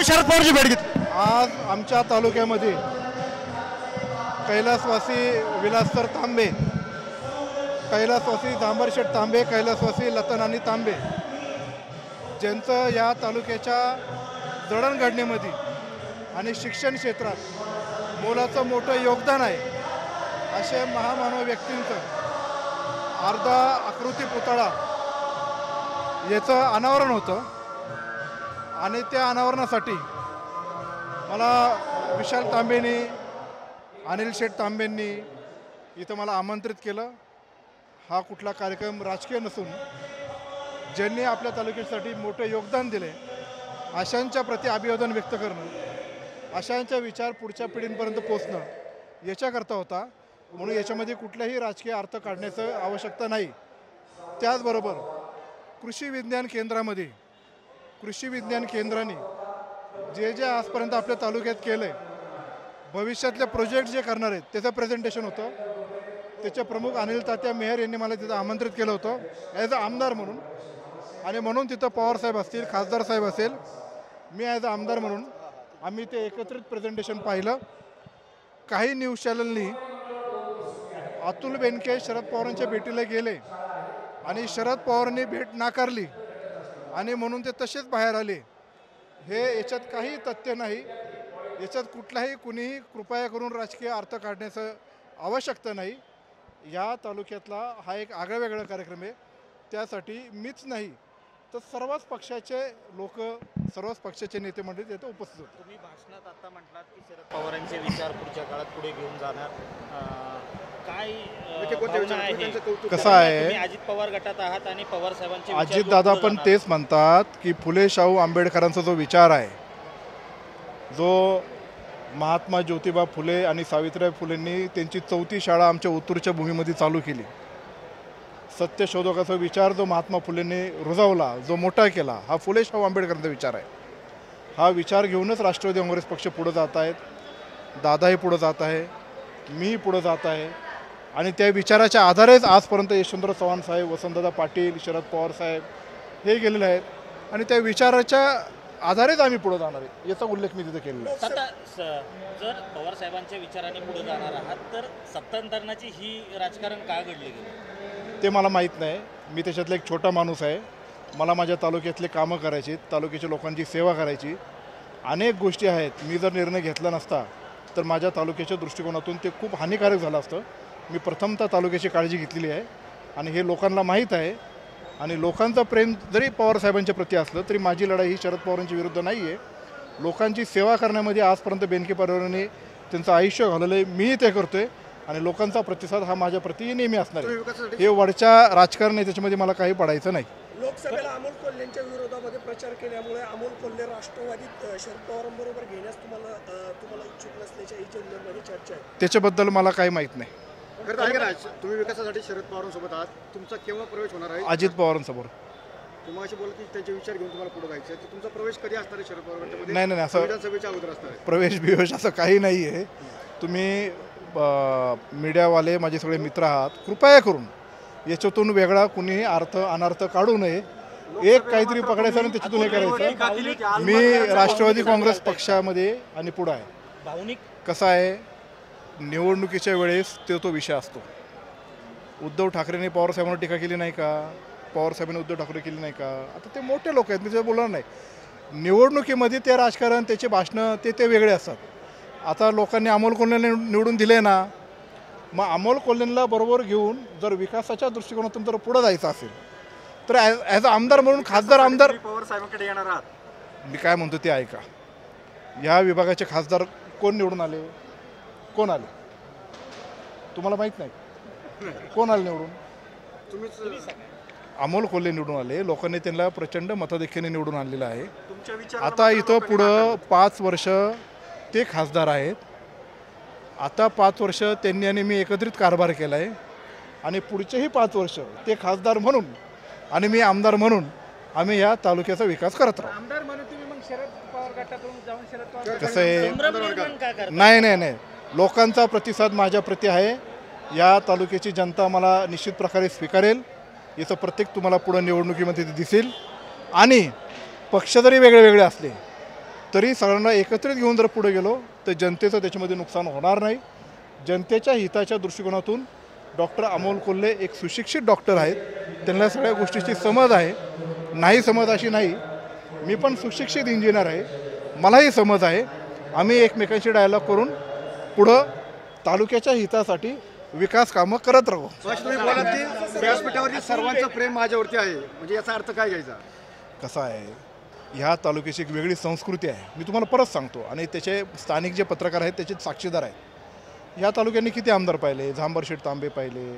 तुम्ही शरद पवारची भेट घेतली? आज आमच्या तालुक्यामध्ये कैलासवासी विलाससर तांबे, कैलासवासी जांभरशेठ तांबे, कैलासवासी लतनानी तांबे ज्यांचं या तालुक्याच्या जडणघडणीमध्ये आणि शिक्षण क्षेत्रात मोलाचं मोठं योगदान आहे, असे महामानव व्यक्तींचं अर्धा आकृती पुतळा याचं अनावरण होतं. आणि त्या अनावरणासाठी मला विशाल तांबेंनी, अनिल शेठ तांबेंनी इथं मला आमंत्रित केलं. हा कुठला कार्यक्रम राजकीय नसून ज्यांनी आपल्या तालुक्यासाठी मोठे योगदान दिले अशांच्या प्रति अभिवादन व्यक्त करणं, अशांच्या विचार पुढच्या पिढींपर्यंत पोचणं याच्याकरता होता. म्हणून याच्यामध्ये कुठल्याही राजकीय अर्थ काढण्याचं आवश्यकता नाही. त्याचबरोबर कृषी विज्ञान केंद्रामध्ये कृषी विज्ञान केंद्राने जे जे आजपर्यंत आपल्या तालुक्यात केलं आहे, भविष्यातले प्रोजेक्ट जे करणार आहेत त्याचं प्रेझेंटेशन होतं. त्याचे प्रमुख अनिल तात्या मेहर यांनी मला तिथं आमंत्रित केलं होतं ॲज अ आमदार म्हणून. आणि म्हणून तिथं पवारसाहेब असतील, खासदार साहेब असेल, मी ॲज अ आमदार म्हणून आम्ही ते एकत्रित प्रेझेंटेशन पाहिलं. काही न्यूज चॅनलनी अतुल बेनके शरद पवारांच्या भेटीला गेले आणि शरद पवारांनी भेट नाकारली आणि म्हणून ते तसेच बाहेर आले. हे याच्यात काही तथ्य नाही. याच्यात कुठलाही कुणीही कृपया करून राजकीय अर्थ काढण्याचं आवश्यकता नाही. या तालुक्यातला हा एक आगळावेगळा कार्यक्रम आहे. त्यासाठी मीच नाही तर सर्वच पक्षाचे लोक, सर्वच पक्षाचे नेते मंडळी तिथे उपस्थित होते. तुम्ही भाषणात आता म्हटलात की शरद पवारांचे विचार पुढच्या काळात पुढे घेऊन जाणार. काय कसं आहे, तुम्ही अजित पवार गटात आहात आणि पवार साहेबांचे अजित दादा पण तेच म्हणतात की फुले शाहू आंबेडकरांचा जो विचार आहे, जो महात्मा ज्योतिबा फुले आणि सावित्रीबाई फुलेंनी त्यांची 4थी शाळा आमच्या उत्तूरच्या भूमीमध्ये चालू केली. सत्यशोधकाचा विचार जो महात्मा फुलेंनी रुजवला, जो मोठा केला, हा फुले शाहू आंबेडकरांचा विचार आहे. हा विचार घेऊनच राष्ट्रवादी काँग्रेस पक्ष पुढे जात आहेत. दादाही पुढे जात आहे, मी पुढे जात आहे. आणि त्या विचाराच्या आधारेच आजपर्यंत यशवंतराव चव्हाण साहेब, वसंतदादा पाटील, शरद पवार साहेब हे गेलेले आहेत. आणि त्या विचाराच्या आधारेच आम्ही पुढे जाणार आहे याचा उल्लेख मी तिथे केलेला आहे. जर पवार साहेबांच्या विचाराने पुढे जाणार आहात तर सत्तांतरणाची ही राजकारण का घडले गेले ते मला माहीत नाही. मी त्याच्यातला एक छोटा माणूस आहे. मला माझ्या तालुक्यातले कामं करायची, तालुक्याच्या लोकांची सेवा करायची, अनेक गोष्टी आहेत. मी जर निर्णय घेतला नसता तर माझ्या तालुक्याच्या दृष्टिकोनातून ते खूप हानिकारक झालं असतं. मी प्रथमतः तालुक्याची काळजी घेतलेली आहे आणि हे लोकांना माहीत आहे. आणि लोकांचं प्रेम जरी पवारसाहेबांच्या प्रती असलं तरी माझी लढाई ही शरद पवारांच्या विरुद्ध नाही आहे. लोकांची सेवा करण्यामध्ये आजपर्यंत बेनके परिवाराने त्यांचं आयुष्य घालवलं आहे. मीही ते करतो आहे आणि लोकांचा प्रतिसाद हा माझ्या प्रती नेहमी असणार आहे. हे वरच्या राजकारण आहे, त्याच्यामध्ये मला काही पडायचं नाही. लोकसभेला अमोल कोल्हेंच्या विरोधामध्ये प्रचार केल्यामुळे अमोल कोल्हे राष्ट्रवादीत शरद पवारांबरोबर घेण्यास तुम्हाला इच्छुक नसल्याच्या एजंडमध्ये चर्चा आहे. त्याच्याबद्दल मला काही माहीत नाही. तुम्ही विकासासाठी शरद पवारांसोबत आहात, तुमचा केव्हा प्रवेश होणार आहे? अजित पवारांसमोर. तुम्ही अशी बोलत की त्यांचे विचार घेऊन तुम्हाला पुढे जायचं आहे, तर तुमचा प्रवेश कधी असणार आहे शरद पवारांमध्ये? नाही नाही, असं विधानसभेच्या अगोदर असणार आहे. प्रवेश बिवेश असं काही नाही आहे. तुम्ही मीडियावाले माझे सगळे मित्र आहात, कृपया करून याच्यातून वेगळा कुणीही अर्थ अनर्थ काढू नये. एक काहीतरी पकडायचं आणि त्याच्यातून हे करायचं. मी राष्ट्रवादी काँग्रेस पक्षामध्ये आणि पुढं आहे. भावनिक कसं आहे, निवडणुकीच्या वेळेस तो विषय असतो. उद्धव ठाकरेंनी पवारसाहेबांवर टीका केली नाही का? पवारसाहेबांनी उद्धव ठाकरे केली नाही का? आता ते मोठे लोक आहेत, मी ते बोलणार नाही. निवडणुकीमध्ये ते राजकारण, त्याचे भाषणं ते वेगळे असतात. आता लोकांनी अमोल कोल्हेंना निवडून दिले ना, मग अमोल कोल्हेंना बरोबर घेऊन जर विकासाच्या दृष्टिकोनातून जर पुढं जायचं असेल तर ॲज अ आमदार म्हणून खासदार आमदार पवार साहेबांकडे येणार आहात. मी काय म्हणतो ते ऐका. या विभागाचे खासदार कोण निवडून आले? कोण आले तुम्हाला माहीत नाही? कोण आले निवडून? अमोल कोल्हे निवडून आले. लोकांनी त्यांना प्रचंड मताधिक्याने निवडून आणलेलं आहे. आता इथं पुढं 5 वर्ष ते खासदार आहेत. आता 5 वर्ष त्यांनी आणि मी एकत्रित कारभार केला आहे आणि पुढचेही 5 वर्ष ते खासदार म्हणून आणि मी आमदार म्हणून आम्ही या तालुक्याचा विकास करत राहू. आमदार म्हणून तुम्ही मग शरद पवार गटातून जाऊन शरद पवार कसं आहे, नाही नाही नाही, लोकांचा प्रतिसाद माझ्या प्रती आहे. या तालुक्याची जनता मला निश्चित प्रकारे स्वीकारेल. याचं प्रत्येक तुम्हाला पुढं निवडणुकीमध्ये दिसेल. आणि पक्ष जरी वेगळे वेगळे असले तरी सगळ्यांना एकत्रित घेऊन जर पुढे गेलो तर जनतेचं त्याच्यामध्ये नुकसान होणार नाही. जनतेच्या हिताच्या दृष्टिकोनातून डॉक्टर अमोल कोल्हे एक सुशिक्षित डॉक्टर आहेत. त्यांना सगळ्या गोष्टीची समज आहे. नाही समज अशी नाही. मी पण सुशिक्षित इंजिनियर आहे, मलाही समज आहे. आम्ही एकमेकांशी डायलॉग करून पुढं तालुक्याच्या हितासाठी विकास कामं करत राहू. तुम्ही बोलात की व्यासपीठावरती सर्वांचं प्रेम माझ्यावरती आहे, म्हणजे याचा अर्थ काय घ्यायचा? कसं आहे, ह्या तालुक्याची एक वेगळी संस्कृती आहे. मी तुम्हाला परत सांगतो आणि त्याचे स्थानिक जे पत्रकार आहेत त्याचे साक्षीदार आहेत. या तालुक्यांनी किती आमदार पाहिले? झांबरशेठ तांबे पाहिले,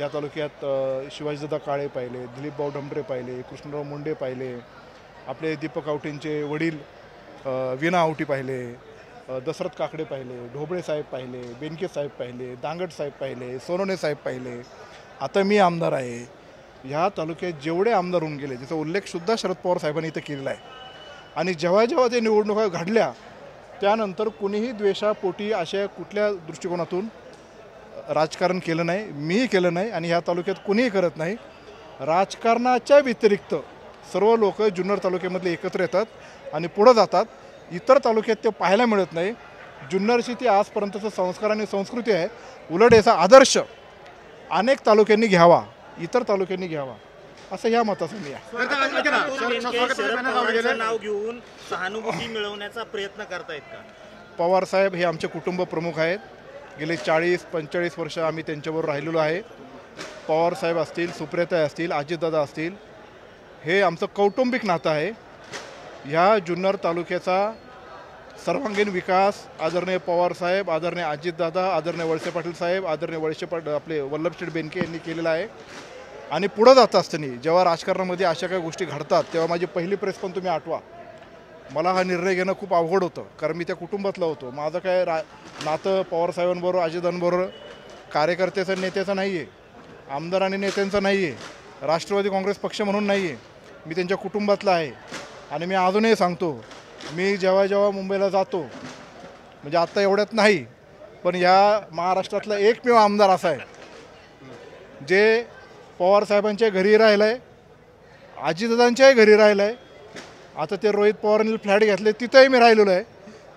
या तालुक्यात शिवाजीदादा काळे पाहिले, दिलीपभाऊ ढमढरे पाहिले, कृष्णराव मुंडे पाहिले, आपले दीपक आवटेंचे वडील विना आवटी पाहिले, दशरथ काकडे पाहिले, ढोबळे साहेब पाहिले, बेनके साहेब पाहिले, दांगट साहेब पाहिले, सोनवणे साहेब पाहिले. आता मी आमदार आहे. ह्या तालुक्यात जेवढे आमदार होऊन गेले त्याचा उल्लेखसुद्धा शरद पवार साहेबांनी इथं केलेला आहे. आणि जेव्हा जेव्हा ते निवडणुका घडल्या त्यानंतर कुणीही द्वेषापोटी अशा कुठल्या दृष्टिकोनातून राजकारण केलं नाही. मीही केलं नाही आणि ह्या तालुक्यात कुणीही करत नाही. राजकारणाच्या व्यतिरिक्त सर्व लोक जुन्नर तालुक्यामधले एकत्र येतात आणि पुढं जातात. इतर तालुक्यात ते पाहायला मिळत नाही. जुन्नरची ती आजपर्यंतचं संस्कार आणि संस्कृती आहे. उलट याचा आदर्श अनेक तालुक्यांनी घ्यावा, इतर तालुक्यांनी घ्यावा, असं ह्या मताचं मी आहे. शरद पवारांचं नाव घेऊन सहानुभूती मिळवण्याचा प्रयत्न करतायत का? पवार साहेब हे आमचे कुटुंब प्रमुख आहेत. गेले 40-45 वर्ष आम्ही त्यांच्याबरोबर राहिलेलो आहे. पवार साहेब असतील, सुप्रियाताई असतील, अजितदादा असतील, हे आमचं कौटुंबिक नातं आहे. ह्या जुन्नर तालुक्याचा सर्वांगीण विकास आदरणीय पवार साहेब, आदरणीय अजितदादा, आदरणीय वळसे पाटील साहेब, आदरणीय आपले वल्लभशेठ बेनके यांनी केलेला आहे. आणि पुढं जात असताना जेव्हा राजकारणामध्ये अशा काही गोष्टी घडतात तेव्हा माझी पहिली प्रेस पण तुम्ही आठवा. मला हा निर्णय घेणं खूप अवघड होतं, कारण मी त्या कुटुंबातला होतो. माझं काय नातं पवारसाहेबांबरोबर, अजितदादांबरोबर कार्यकर्त्याचं, नेत्याचं नाही आहे, आमदार आणि नेत्यांचं नाही आहे, राष्ट्रवादी काँग्रेस पक्ष म्हणून नाही आहे. मी त्यांच्या कुटुंबातला आहे. आणि मी अजूनही सांगतो, मी जेव्हा जेव्हा मुंबईला जातो, म्हणजे आत्ता एवढ्यात नाही, पण या महाराष्ट्रातला एकमेव आमदार असा आहे जे पवारसाहेबांच्या घरी राहिलं आहे, अजितदादांच्याही घरी राहिलं आहे. आता ते रोहित पवारांनी फ्लॅट घेतले तिथंही मी राहिलेलो आहे.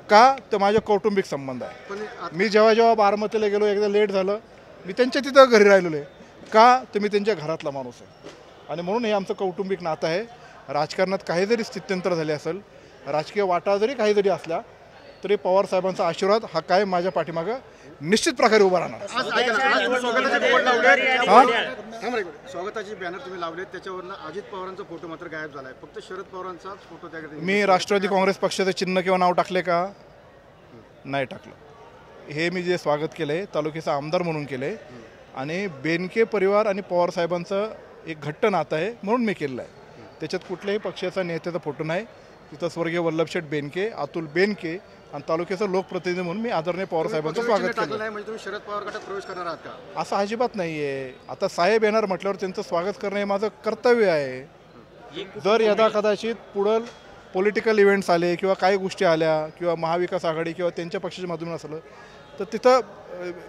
का तर माझे कौटुंबिक संबंध आहे. मी जेव्हा जेव्हा बारामतीला गेलो, एकदा लेट झालं, मी त्यांच्या तिथं घरी राहिलेलो आहे. का तर मी त्यांच्या घरातला माणूस आहे. आणि म्हणून हे आमचं कौटुंबिक नातं आहे. राजकारणात काही जरी स्थित्यंतर झाले असेल, राजकीय वाटा जरी काही जरी असल्या, तरी पवारसाहेबांचा आशीर्वाद हा कायम माझ्या पाठीमागं निश्चित प्रकारे उभा राहणार. स्वागताचे बॅनर तुम्ही लावले, त्याच्यावरनं अजित पवारांचा फोटो मात्र गायब झालाय. फक्त शरद पवारांचाच फोटो त्याकडे. मी राष्ट्रवादी काँग्रेस पक्षाचं चिन्ह किंवा नाव टाकले का? नाही टाकलं. हे मी जे स्वागत केलं आहे तालुक्याचा आमदार म्हणून केलं आहे. आणि बेनके परिवार आणि पवारसाहेबांचं एक घट्ट नातं आहे म्हणून मी केलेलं आहे. त्याच्यात कुठल्याही पक्षाचा नेत्याचा फोटो नाही. तिथं स्वर्गीय वल्लभशेठ बेनके, अतुल बेनके आणि तालुक्याचा लोकप्रतिनिधी म्हणून मी आदरणीय पवारसाहेबांचं स्वागत केलं. म्हणजे तुम्ही शरद पवार गटात प्रवेश करणार आहात का? असं अजिबात नाही आहे. आता साहेब येणार म्हटल्यावर त्यांचं स्वागत करणं हे माझं कर्तव्य आहे. जर यदा कदाचित पुढं पॉलिटिकल इव्हेंट्स आले किंवा काही गोष्टी आल्या किंवा महाविकास आघाडी किंवा त्यांच्या पक्षाच्या माध्यमातून असलं तर तिथं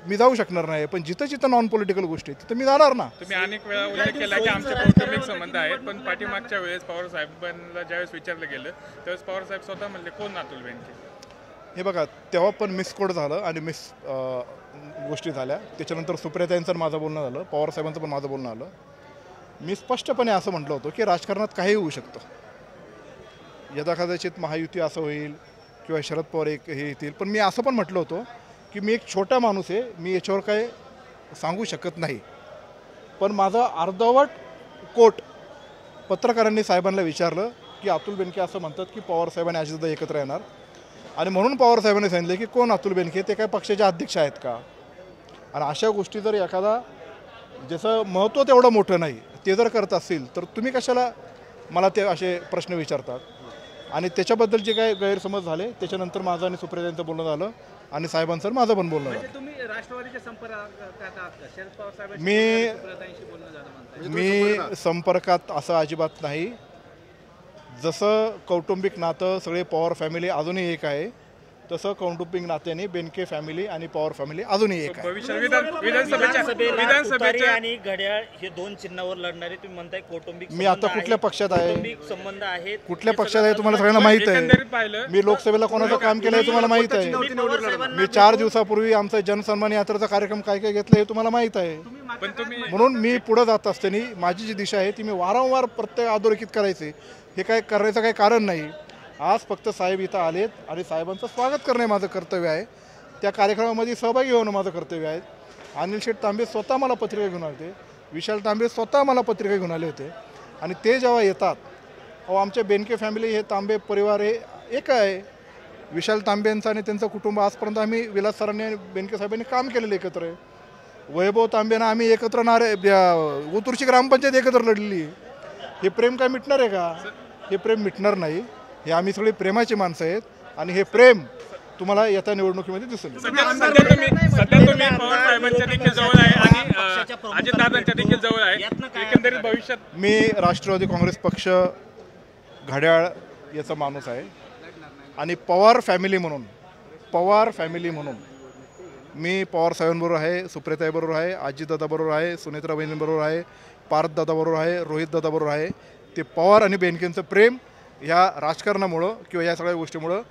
मी जाऊ शकणार नाही. पण जिथं जिथं नॉन पॉलिटिकल गोष्टी तिथं मी जाणार ना. तुम्ही अनेक वेळा उल्लेख केला की आमचे कौटुंबिक संबंध आहेत, पण पाठीमागच्या वेळेस पवार साहेबांना ज्यावेळेस विचारलं गेलं त्यावेळेस पवार साहेब स्वतः म्हणले कोण अतुल बेनके. हे बघा, तेव्हा पण मिसकोड झालं आणि गोष्टी झाल्या. त्याच्यानंतर सुप्रियाताईंचं माझं बोलणं झालं, पवारसाहेबांचं पण माझं बोलणं आलं. मी स्पष्टपणे असं म्हटलं होतं की राजकारणात काहीही होऊ शकतं. यदा कदाचित महायुती असं होईल किंवा शरद पवार हे येतील. पण मी असं पण म्हटलं होतं की मी एक छोटा माणूस आहे, मी याच्यावर काय सांगू शकत नाही. पण माझं अर्धवट कोट पत्रकारांनी साहेबांना विचारलं की अतुल बेनके असं म्हणतात की पवारसाहेब आणि अजितदादा एकत्र येणार. आणि म्हणून पवारसाहेबांनी सांगितलं की कोण अतुल बेनके, ते काय पक्षाचे अध्यक्ष आहेत का? आणि अशा गोष्टी जर एखादा ज्याचं महत्त्व तेवढं मोठं नाही ते जर करत असतील तर तुम्ही कशाला मला ते असे प्रश्न विचारतात? आणि त्याच्याबद्दल जे काही गैरसमज झाले त्याच्यानंतर माझं आणि सुप्रियाताईंचं बोलणं झालं आणि साहेबांचं माझं पण बोलणं झालं. तुम्ही राष्ट्रवादीच्या संपर्कात आहात का? शरद पवार साहेबांशी बोलणं झालं म्हणताय. मी संपर्कात असं अजिबात नाही. जसं कौटुंबिक नातं सगळे पवार फॅमिली अजूनही एक आहे, तसं कौटुंबिक नात्याने बेनके फॅमिली आणि पवार फॅमिली अजूनही एक आहे. भविष्यात विधानसभेला तुतारी विधानसभेच्या आणि घड्याळ हे 2 चिन्हावर लढणारे तुम्ही म्हणताय कौटुंबिक मी आता कुठल्या पक्षात आहे, कौटुंबिक संबंध आहेत, कुठल्या पक्षात आहे तुम्हाला सगळ्यांना माहीत आहे. एकंदरीत पाहिलं मी लोकसभेला कोणाचं काम केलं हे तुम्हाला माहीत आहे. मी 4 दिवसापूर्वी आमचा जनसन्मान यात्रेचा कार्यक्रम काय काय घेतलं हे तुम्हाला माहीत आहे. पण तुम्ही म्हणून मी पुढे जात असताना माझी जी दिशा आहे ती मी वारंवार प्रत्येक अधोरेखित करायचे. हे काय करण्याचं काही कारण नाही. आज फक्त साहेब इथं आलेत आणि साहेबांचं स्वागत करणे माझं कर्तव्य आहे. त्या कार्यक्रमामध्ये सहभागी होणं माझं कर्तव्य आहे. अनिल शेठ तांबे स्वतः मला पत्रिका घेऊन आले होते. विशाल तांबे स्वतः मला पत्रिका घेऊन आले होते. आणि ते जेव्हा येतात आमच्या बेनके फॅमिली हे तांबे परिवार हे एक आहे. विशाल तांबेंचं आणि त्यांचं कुटुंब आजपर्यंत आम्ही विलास सरांनी आणि बेनके साहेबांनी काम केलेलं एकत्र आहे. वैभव तांबेनं आम्ही एकत्र उतुरची ग्रामपंचायत एकत्र लढलेली. हे प्रेम काय मिटणार आहे का? हे प्रेम मिटणार नाही. हे आम्ही सगळे प्रेमाची माणसं आहेत आणि हे प्रेम तुम्हाला येत्या निवडणुकीमध्ये दिसेल. सध्या तुम्ही पवार साहेबांच्या देखील जवळ आहे आणि अजितदादांच्या देखील जवळ आहे. एकंदरीत भविष्यात मी राष्ट्रवादी काँग्रेस पक्ष घड्याळ याचा माणूस आहे आणि पवार फॅमिली म्हणून मी पवार साहेबांबरोबर आहे, सुप्रियाताईबरोबर आहे, अजितदादाबरोबर आहे, सुनेत्रा बहिणींबरोबर आहे, पार्थदादाबरोबर आहे, रोहितदादाबरोबर आहे. ते पवार आणि बेनकेंचं प्रेम ह्या राजकारणामुळं किंवा या सगळ्या गोष्टीमुळं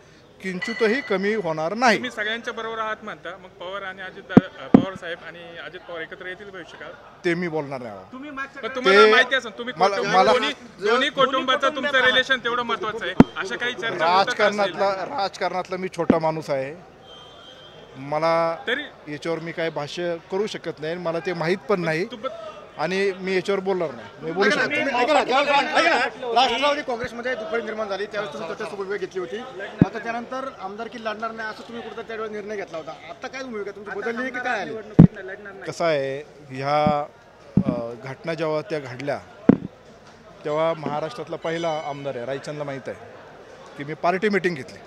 किंचितही कमी होणार नाही. तुम्ही सगळ्यांच्या बरोबर आहात म्हणता, मग पवार साहेब आणि अजित पवार एकत्र येतील भविष्यकाळात? ते मी बोलणार नाही. पण तुम्हाला माहिती असेल तुम्ही दोन्ही कुटुंबाचं तुमचं रिलेशन तेवढं महत्वाचं आहे. अशा काही चर्चा राजकारणातला मी छोटा माणूस आहे. मला तरी याच्यावर मी काय भाष्य करू शकत नाही. मला ते माहीत पण नाही आणि मी याच्यावर बोलणार नाही. मी बोलू शकतो. राष्ट्रवादी काँग्रेसमध्ये दुफारी निर्माण झाली त्यावेळेस तुम्ही तटस्थ भूमिका घेतली होती. आता त्यानंतर आमदारकी लढणार नाही असं तुम्ही कुठं त्यावेळेस निर्णय घेतला होता. आता काय भूमिका तुमची बदलली की काय आली? कसं आहे, ह्या घटना जेव्हा त्या घडल्या तेव्हा महाराष्ट्रातला पहिला आमदार आहे रायचंदला माहीत आहे की मी पार्टी मिटिंग घेतली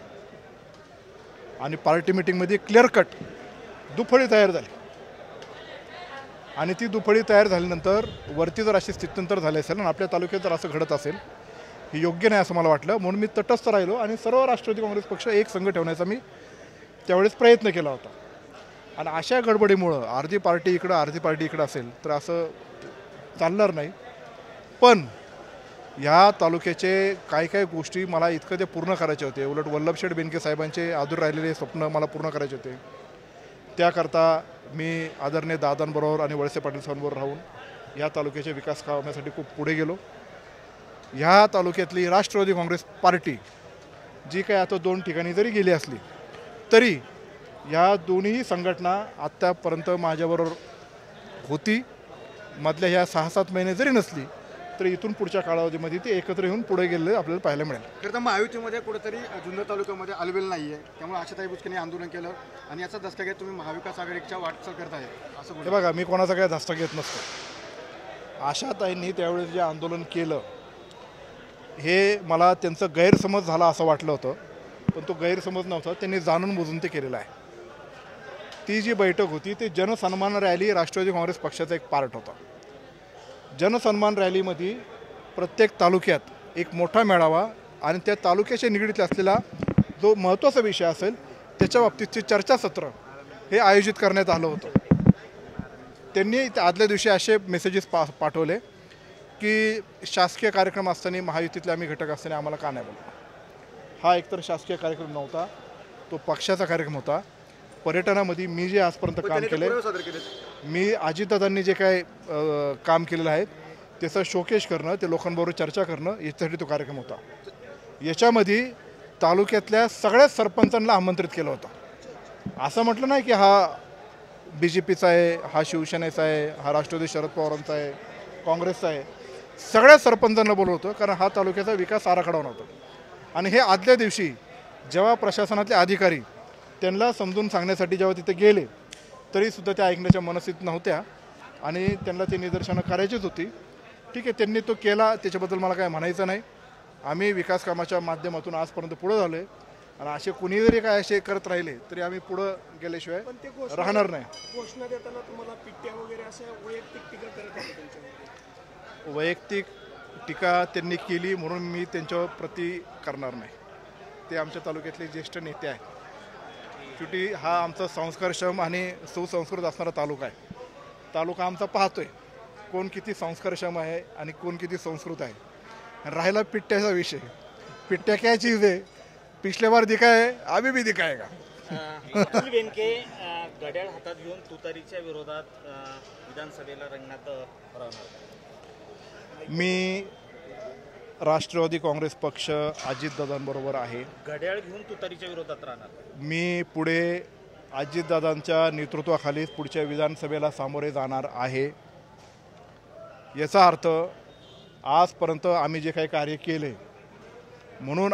आणि पार्टी मिटिंगमध्ये क्लिअर कट दुफळी तयार झाली आणि ती दुफळी तयार झाल्यानंतर वरती जर अशी स्थित्यंतर झाली असेल आणि आपल्या तालुक्यात जर असं घडत असेल हे योग्य नाही असं मला वाटलं. म्हणून मी तटस्थ राहिलो आणि सर्व राष्ट्रवादी काँग्रेस पक्ष एक संघ ठेवण्याचा मी त्यावेळेस प्रयत्न केला होता. आणि अशा गडबडीमुळं अर्धी पार्टी इकडं असेल तर असं चालणार नाही. पण ह्या तालुक्याचे काय गोष्टी मला इतकं ते पूर्ण करायचे होते. उलट वल्लभशेठ बेनके साहेबांचे अधूर राहिलेले स्वप्न मला पूर्ण करायचे होते. त्याकरता मी आदरणीय दादांबरोबर आणि वळसे पाटील साहेबांबरोबर राहून ह्या तालुक्याच्या विकास कामासाठी खूप पुढे गेलो. ह्या तालुक्यातली राष्ट्रवादी काँग्रेस पार्टी जी काय आता 2 ठिकाणी जरी गेली असली तरी ह्या दोन्ही संघटना आत्तापर्यंत माझ्याबरोबर होती. मधल्या ह्या 6-7 महिने जरी नसली तरी इथून पुढच्या कालावधीमध्ये ते एकत्र येऊन पुढे गेले आपल्याला पाहायला मिळेल. खरं तर महायुतीमध्ये कुठेतरी जुन्नर तालुक्यामध्ये आलबेल नाही आहे. त्यामुळे आशाताई बुचकेंनी आंदोलन केलं आणि याचा धसका घेत तुम्ही महाविकास आघाडीच्या वाटचाल करत आहे असं हे बघा, मी कोणाचा काय धसका घेत नसतो. आशाताईंनी त्यावेळेस जे आंदोलन केलं हे मला त्यांचं गैरसमज झाला असं वाटलं होतं. पण तो गैरसमज नव्हता. त्यांनी जाणून बुजून ते केलेलं आहे. ती जी बैठक होती ती जनसन्मान रॅली राष्ट्रवादी काँग्रेस पक्षाचा एक पार्ट होता. जनसन्मान रॅलीमध्ये प्रत्येक तालुक्यात एक मोठा मेळावा आणि त्या तालुक्याच्या निगडीत असलेला जो महत्त्वाचा विषय असेल त्याच्या बाबतीतचे चर्चासत्र हे आयोजित करण्यात आलं होतं. त्यांनी आदल्या दिवशी असे मेसेजेस पाठवले की शासकीय कार्यक्रम असताना महायुतीतले आम्ही घटक असताना आम्हाला का नाही बोलतो. हा एकतर शासकीय कार्यक्रम नव्हता, तो पक्षाचा कार्यक्रम होता. पर्यटनामध्ये मी जे आजपर्यंत काम केलं, मी अजितदादांनी जे काय काम केलेलं आहे त्याचं शोकेश करणं, ते लोकांबरोबर चर्चा करणं याच्यासाठी तो कार्यक्रम होता. याच्यामध्ये तालुक्यातल्या सगळ्याच सरपंचांना आमंत्रित केलं होतं. असं म्हटलं नाही की हा BJPचा आहे, हा शिवसेनेचा आहे, हा राष्ट्रवादी शरद पवारांचा आहे, काँग्रेसचा आहे. सगळ्याच सरपंचांना बोलवलं होतं कारण हा तालुक्याचा विकास आराखडा होणार होता. आणि हे आदल्या दिवशी जेव्हा प्रशासनातले अधिकारी त्यांना समजून सांगण्यासाठी जेव्हा तिथे गेले तरीसुद्धा त्या ऐकण्याच्या मनस्थितीत नव्हत्या आणि त्यांना ते निदर्शनं करायचीच होती. ठीक आहे, त्यांनी तो केला, त्याच्याबद्दल मला काय म्हणायचं नाही. आम्ही विकास कामाच्या माध्यमातून आजपर्यंत पुढं झालो आहे आणि असे कुणी जरी काय असे करत राहिले तरी आम्ही पुढं गेल्याशिवाय राहणार नाही. घोषणा देताना तुम्हाला पिट्ट्या वगैरे अशा वैयक्तिक टीका करत आहे त्यांच्यावर? वैयक्तिक टीका त्यांनी केली म्हणून मी त्यांच्यावर प्रति करणार नाही. ते आमच्या तालुक्यातले ज्येष्ठ नेते आहेत शेवटी हा आमचा संस्कारक्षम आणि सुसंस्कृत असणारा तालुका आहे. तालुका आमचा पाहतोय कोण किती संस्कारक्षम आहे आणि कोण किती संस्कृत आहे. आणि राहिला पिट्ट्याचा विषय, पिट्ट्या काय चीज आहे, पिछले बार दिखाए अभी भी दिखाएगा. अतुल बेनके घड्याळ हातात घेऊन तुतारीच्या विरोधात विधानसभेला रिंगणात राहणार. मी राष्ट्रवादी काँग्रेस पक्ष अजितदादांबरोबर आहे. घड्याळ घेऊन तुतारीच्या विरोधात राहणार. मी पुढे अजितदादांच्या नेतृत्वाखाली पुढच्या विधानसभेला सामोरे जाणार आहे. याचा अर्थ आजपर्यंत आम्ही जे काही कार्य केले म्हणून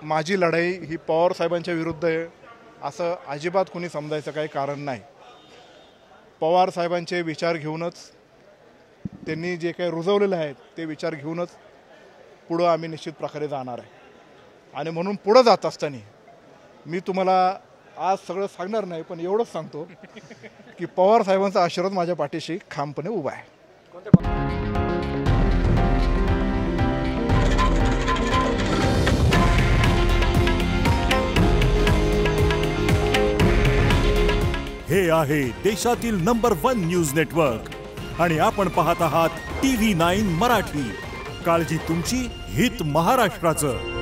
माझी लढाई ही पवार साहेबांच्या विरुद्ध आहे असं अजिबात कोणी समजायचं काही कारण नाही. पवार साहेबांचे विचार घेऊनच, त्यांनी जे काही रुजवलेले आहेत ते विचार घेऊनच पुढं आम्ही निश्चित प्रकारे जाणार आहे. आणि म्हणून पुढं जात असताना मी तुम्हाला आज सगळं सांगणार नाही, पण एवढंच सांगतो की पवार साहेबांचा आशीर्वाद माझ्या पाठीशी ठामपणे उभा आहे. हे आहे देशातील नंबर 1 न्यूज नेटवर्क आणि आपण पाहत आहात TV9 मराठी. काळजी तुमची, हित महाराष्ट्राचं.